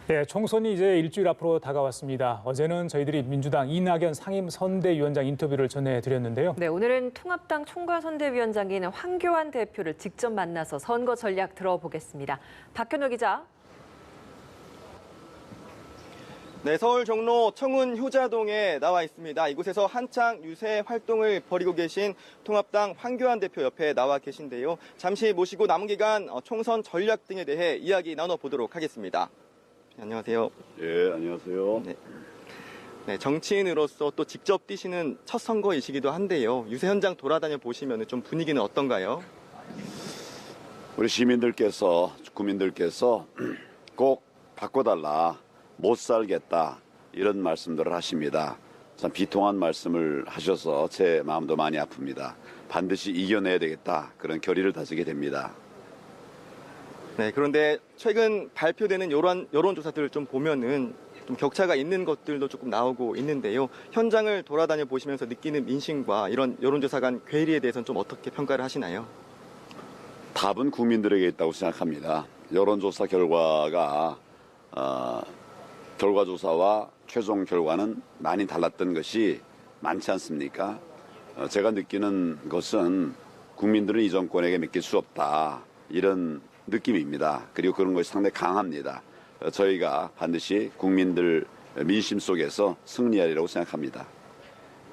네, 총선이 이제 일주일 앞으로 다가왔습니다. 어제는 저희들이 민주당 이낙연 상임선대위원장 인터뷰를 전해드렸는데요. 네, 오늘은 통합당 총괄선대위원장인 황교안 대표를 직접 만나서 선거 전략 들어보겠습니다. 박현우 기자. 네, 서울 종로 청운 효자동에 나와 있습니다. 이곳에서 한창 유세 활동을 벌이고 계신 통합당 황교안 대표 옆에 나와 계신데요. 잠시 모시고 남은 기간 총선 전략 등에 대해 이야기 나눠보도록 하겠습니다. 안녕하세요. 예, 안녕하세요. 네, 정치인으로서 또 직접 뛰시는 첫 선거이시기도 한데요. 유세 현장 돌아다녀 보시면 좀 분위기는 어떤가요? 우리 시민들께서, 국민들께서 꼭 바꿔달라, 못 살겠다, 이런 말씀들을 하십니다. 참 비통한 말씀을 하셔서 제 마음도 많이 아픕니다. 반드시 이겨내야 되겠다, 그런 결의를 다지게 됩니다. 네, 그런데 최근 발표되는 여론조사들을 좀 보면은 좀 격차가 있는 것들도 조금 나오고 있는데요. 현장을 돌아다녀 보시면서 느끼는 민심과 이런 여론조사 간 괴리에 대해서는 좀 어떻게 평가를 하시나요? 답은 국민들에게 있다고 생각합니다. 여론조사 결과가 결과조사와 최종 결과는 많이 달랐던 것이 많지 않습니까? 제가 느끼는 것은 국민들은 이 정권에게 맡길 수 없다, 이런 느낌입니다. 그리고 그런 것이 상당히 강합니다. 저희가 반드시 국민들 민심 속에서 승리하리라고 생각합니다.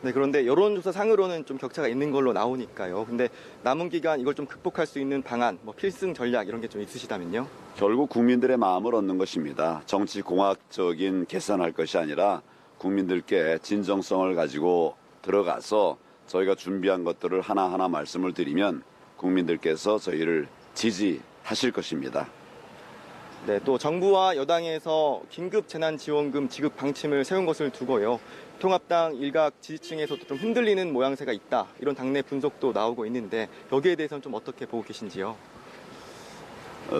네, 그런데 여론조사 상으로는 좀 격차가 있는 걸로 나오니까요. 근데 남은 기간 이걸 좀 극복할 수 있는 방안, 필승 전략 이런 게 좀 있으시다면요? 결국 국민들의 마음을 얻는 것입니다. 정치공학적인 계산할 것이 아니라 국민들께 진정성을 가지고 들어가서 저희가 준비한 것들을 하나하나 말씀을 드리면 국민들께서 저희를 지지하실 것입니다. 네, 또 정부와 여당에서 긴급 재난지원금 지급 방침을 세운 것을 두고요. 통합당 일각 지지층에서도 좀 흔들리는 모양새가 있다, 이런 당내 분석도 나오고 있는데 여기에 대해서는 좀 어떻게 보고 계신지요?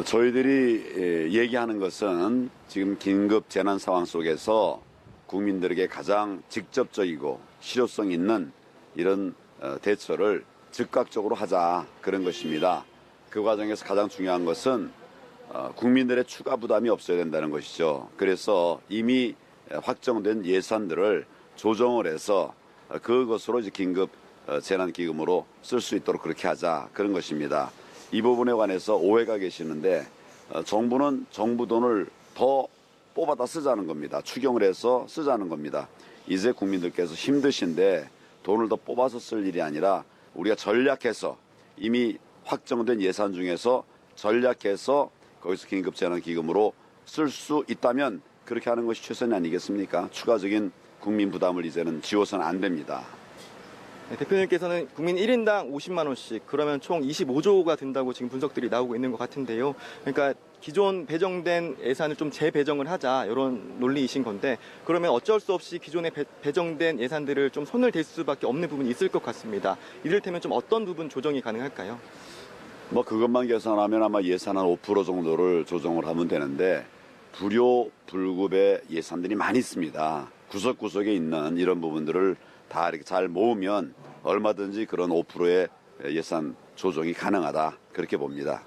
저희들이 얘기하는 것은 지금 긴급 재난 상황 속에서 국민들에게 가장 직접적이고 실효성 있는 이런 대처를 즉각적으로 하자, 그런 것입니다. 그 과정에서 가장 중요한 것은 국민들의 추가 부담이 없어야 된다는 것이죠. 그래서 이미 확정된 예산들을 조정을 해서 그것으로 이제 긴급 재난기금으로 쓸 수 있도록 그렇게 하자, 그런 것입니다. 이 부분에 관해서 오해가 계시는데 정부는 정부 돈을 더 뽑아다 쓰자는 겁니다. 추경을 해서 쓰자는 겁니다. 이제 국민들께서 힘드신데 돈을 더 뽑아서 쓸 일이 아니라 우리가 전략해서 이미 확정된 예산 중에서 전략해서 거기서 긴급재난기금으로 쓸 수 있다면 그렇게 하는 것이 최선이 아니겠습니까? 추가적인 국민 부담을 이제는 지워서는 안 됩니다. 네, 대표님께서는 국민 1인당 50만 원씩, 그러면 총 25조가 든다고 지금 분석들이 나오고 있는 것 같은데요. 그러니까 기존 배정된 예산을 좀 재배정을 하자, 이런 논리이신 건데, 그러면 어쩔 수 없이 기존에 배정된 예산들을 좀 손을 댈 수밖에 없는 부분이 있을 것 같습니다. 이를테면 좀 어떤 부분 조정이 가능할까요? 그것만 계산하면 아마 예산 한 5% 정도를 조정을 하면 되는데 불효불급의 예산들이 많이 있습니다. 구석구석에 있는 이런 부분들을 다 이렇게 잘 모으면 얼마든지 그런 5%의 예산 조정이 가능하다, 그렇게 봅니다.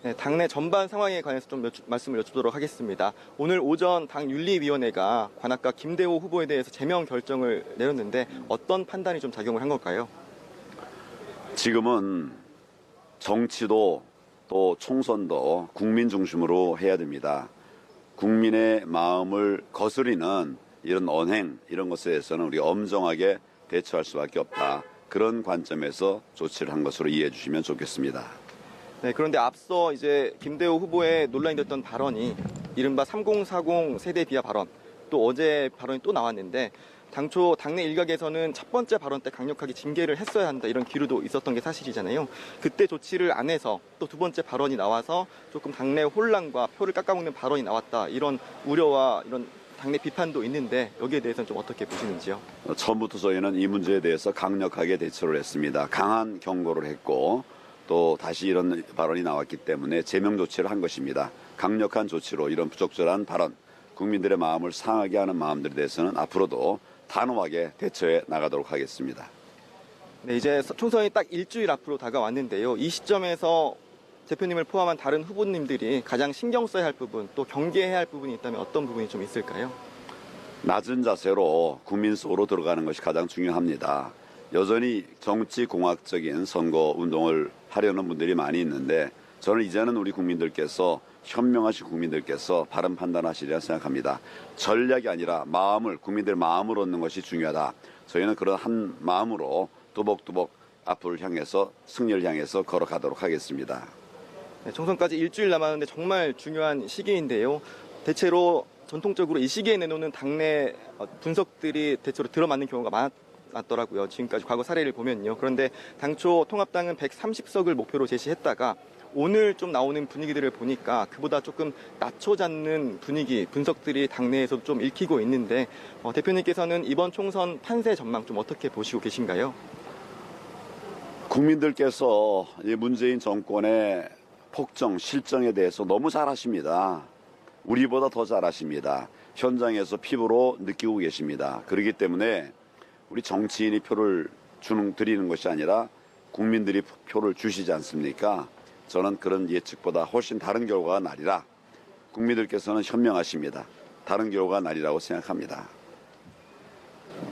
네, 당내 전반 상황에 관해서 좀 말씀을 여쭙도록 하겠습니다. 오늘 오전 당 윤리위원회가 관악가 김대호 후보에 대해서 제명 결정을 내렸는데 어떤 판단이 좀 작용을 한 걸까요? 지금은 정치도 또 총선도 국민 중심으로 해야 됩니다. 국민의 마음을 거스리는 이런 언행, 이런 것에 대해서는 우리가 엄정하게 대처할 수밖에 없다, 그런 관점에서 조치를 한 것으로 이해해 주시면 좋겠습니다. 네, 그런데 앞서 이제 김대호 후보의 논란이 됐던 발언이 이른바 3040 세대 비하 발언, 또 어제 발언이 또 나왔는데 당초 당내 일각에서는 첫 번째 발언 때 강력하게 징계를 했어야 한다, 이런 기류도 있었던 게 사실이잖아요. 그때 조치를 안 해서 또 두 번째 발언이 나와서 조금 당내 혼란과 표를 깎아먹는 발언이 나왔다, 이런 우려와 이런 당내 비판도 있는데 여기에 대해서는 좀 어떻게 보시는지요? 처음부터 저희는 이 문제에 대해서 강력하게 대처를 했습니다. 강한 경고를 했고 또 다시 이런 발언이 나왔기 때문에 제명 조치를 한 것입니다. 강력한 조치로 이런 부적절한 발언, 국민들의 마음을 상하게 하는 마음들에 대해서는 앞으로도 단호하게 대처해 나가도록 하겠습니다. 네, 이제 총선이 딱 일주일 앞으로 다가왔는데요. 이 시점에서 대표님을 포함한 다른 후보님들이 가장 신경 써야 할 부분, 또 경계해야 할 부분이 있다면 어떤 부분이 좀 있을까요? 낮은 자세로 국민 속으로 들어가는 것이 가장 중요합니다. 여전히 정치공학적인 선거 운동을 하려는 분들이 많이 있는데 저는 이제는 우리 국민들께서 현명하신 국민들께서 바른 판단하시리라 생각합니다. 전략이 아니라 국민들의 마음을 얻는 것이 중요하다. 저희는 그런 한 마음으로 또박또박 앞으로 향해서 승리를 향해서 걸어가도록 하겠습니다. 네, 총선까지 일주일 남았는데 정말 중요한 시기인데요. 대체로 전통적으로 이 시기에 내놓는 당내 분석들이 대체로 들어맞는 경우가 많았더라고요. 지금까지 과거 사례를 보면요. 그런데 당초 통합당은 130석을 목표로 제시했다가 오늘 좀 나오는 분위기들을 보니까 그보다 조금 낮춰잡는 분위기, 분석들이 당내에서 좀 읽히고 있는데 대표님께서는 이번 총선 판세 전망 좀 어떻게 보시고 계신가요? 국민들께서 이 문재인 정권의 폭정, 실정에 대해서 너무 잘 아십니다. 우리보다 더 잘 아십니다. 현장에서 피부로 느끼고 계십니다. 그렇기 때문에 우리 정치인이 표를 드리는 것이 아니라 국민들이 표를 주시지 않습니까? 저는 그런 예측보다 훨씬 다른 결과가 나리라. 국민들께서는 현명하십니다. 다른 결과가 나리라고 생각합니다.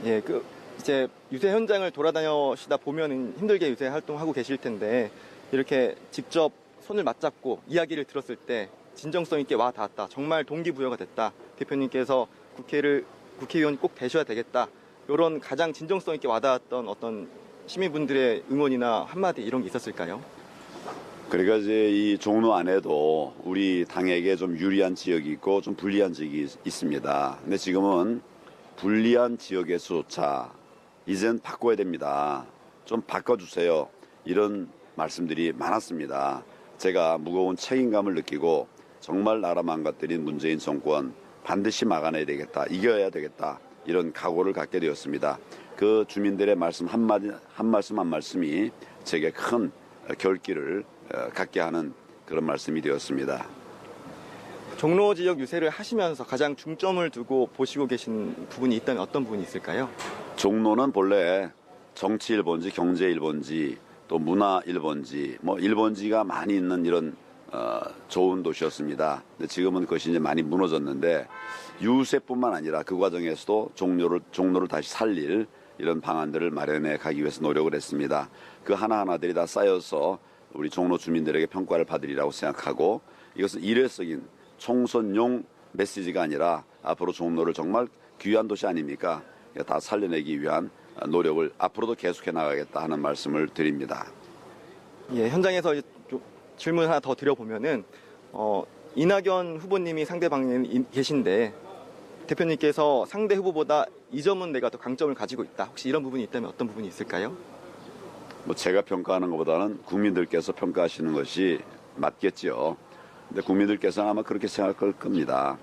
예, 이제 유세 현장을 돌아다니시다 보면 힘들게 유세 활동하고 계실 텐데 이렇게 직접 손을 맞잡고 이야기를 들었을 때 진정성 있게 와 닿았다. 정말 동기부여가 됐다. 대표님께서 국회의원 꼭 되셔야 되겠다. 이런 가장 진정성 있게 와닿았던 어떤 시민분들의 응원이나 한마디 이런 게 있었을까요? 그러니까 이제 이 종로 안에도 우리 당에게 좀 유리한 지역이 있고 좀 불리한 지역이 있습니다. 근데 지금은 불리한 지역에서조차 이젠 바꿔야 됩니다. 좀 바꿔주세요. 이런 말씀들이 많았습니다. 제가 무거운 책임감을 느끼고 정말 나라 망가뜨린 문재인 정권 반드시 막아내야 되겠다. 이겨야 되겠다. 이런 각오를 갖게 되었습니다. 그 주민들의 말씀 한 말씀이 제게 큰 결기를 갖게 하는 그런 말씀이 되었습니다. 종로 지역 유세를 하시면서 가장 중점을 두고 보시고 계신 부분이 있다면 어떤 부분이 있을까요? 종로는 본래 정치 1번지, 경제 1번지, 또 문화 1번지, 뭐 1번지가 많이 있는 이런 좋은 도시였습니다. 근데 지금은 그것이 이제 많이 무너졌는데 유세뿐만 아니라 그 과정에서도 종로를 다시 살릴 이런 방안들을 마련해 가기 위해서 노력을 했습니다. 그 하나하나들이 다 쌓여서 우리 종로 주민들에게 평가를 받으리라고 생각하고 이것은 일회성인 총선용 메시지가 아니라 앞으로 종로를 정말 귀한 도시 아닙니까? 다 살려내기 위한 노력을 앞으로도 계속해 나가겠다 하는 말씀을 드립니다. 예, 현장에서 좀 질문 하나 더 드려보면은 이낙연 후보님이 상대방에 계신데 대표님께서 상대 후보보다 이 점은 내가 더 강점을 가지고 있다. 혹시 이런 부분이 있다면 어떤 부분이 있을까요? 뭐 제가 평가하는 것보다는 국민들께서 평가하시는 것이 맞겠죠. 근데 국민들께서는 아마 그렇게 생각할 겁니다.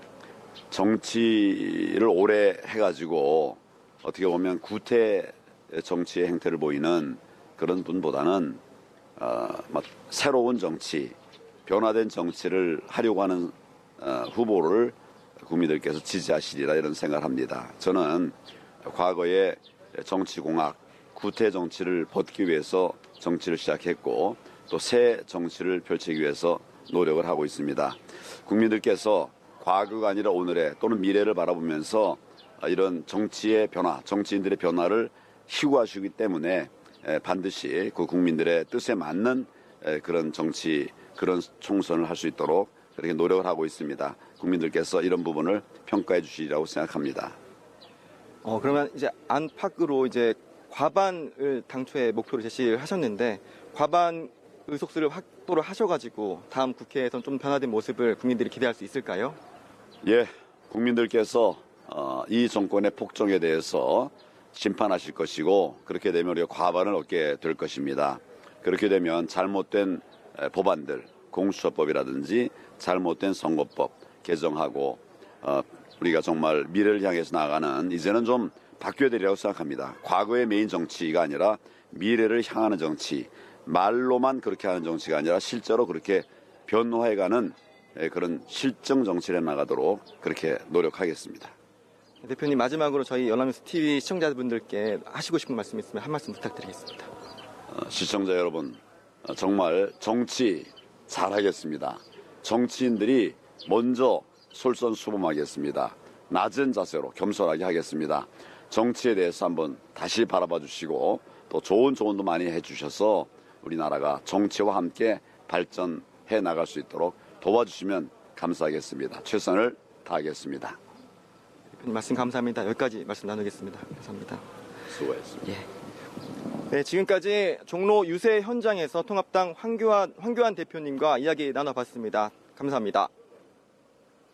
정치를 오래 해가지고 어떻게 보면 구태 정치의 행태를 보이는 그런 분보다는 새로운 정치, 변화된 정치를 하려고 하는 후보를 국민들께서 지지하시리라 이런 생각을 합니다. 저는 과거에 정치공학, 구태 정치를 벗기 위해서 정치를 시작했고 또 새 정치를 펼치기 위해서 노력을 하고 있습니다. 국민들께서 과거가 아니라 오늘의 또는 미래를 바라보면서 이런 정치의 변화, 정치인들의 변화를 희구하시기 때문에 반드시 그 국민들의 뜻에 맞는 그런 정치, 그런 총선을 할 수 있도록 그렇게 노력을 하고 있습니다. 국민들께서 이런 부분을 평가해 주시리라고 생각합니다. 그러면 이제 안팎으로 이제 과반을 당초에 목표로 제시하셨는데 과반 의석수를 확보를 하셔가지고 다음 국회에선 좀 변화된 모습을 국민들이 기대할 수 있을까요? 예, 국민들께서 이 정권의 폭정에 대해서 심판하실 것이고 그렇게 되면 우리가 과반을 얻게 될 것입니다. 그렇게 되면 잘못된 법안들, 공수처법이라든지 잘못된 선거법 개정하고 우리가 정말 미래를 향해서 나아가는 이제는 좀 바뀌어야 되리라고 생각합니다. 과거의 메인 정치가 아니라 미래를 향하는 정치, 말로만 그렇게 하는 정치가 아니라 실제로 그렇게 변화해가는 그런 실정 정치를 나가도록 그렇게 노력하겠습니다. 대표님 마지막으로 저희 연합뉴스 TV 시청자분들께 하시고 싶은 말씀 있으면 한 말씀 부탁드리겠습니다. 시청자 여러분, 정말 정치 잘하겠습니다. 정치인들이 먼저 솔선수범하겠습니다. 낮은 자세로 겸손하게 하겠습니다. 정치에 대해서 한번 다시 바라봐 주시고 또 좋은 조언도 많이 해주셔서 우리나라가 정치와 함께 발전해 나갈 수 있도록 도와주시면 감사하겠습니다. 최선을 다하겠습니다. 대표님 말씀 감사합니다. 여기까지 말씀 나누겠습니다. 감사합니다. 수고했습니다. 네, 지금까지 종로 유세 현장에서 통합당 황교안 대표님과 이야기 나눠봤습니다. 감사합니다.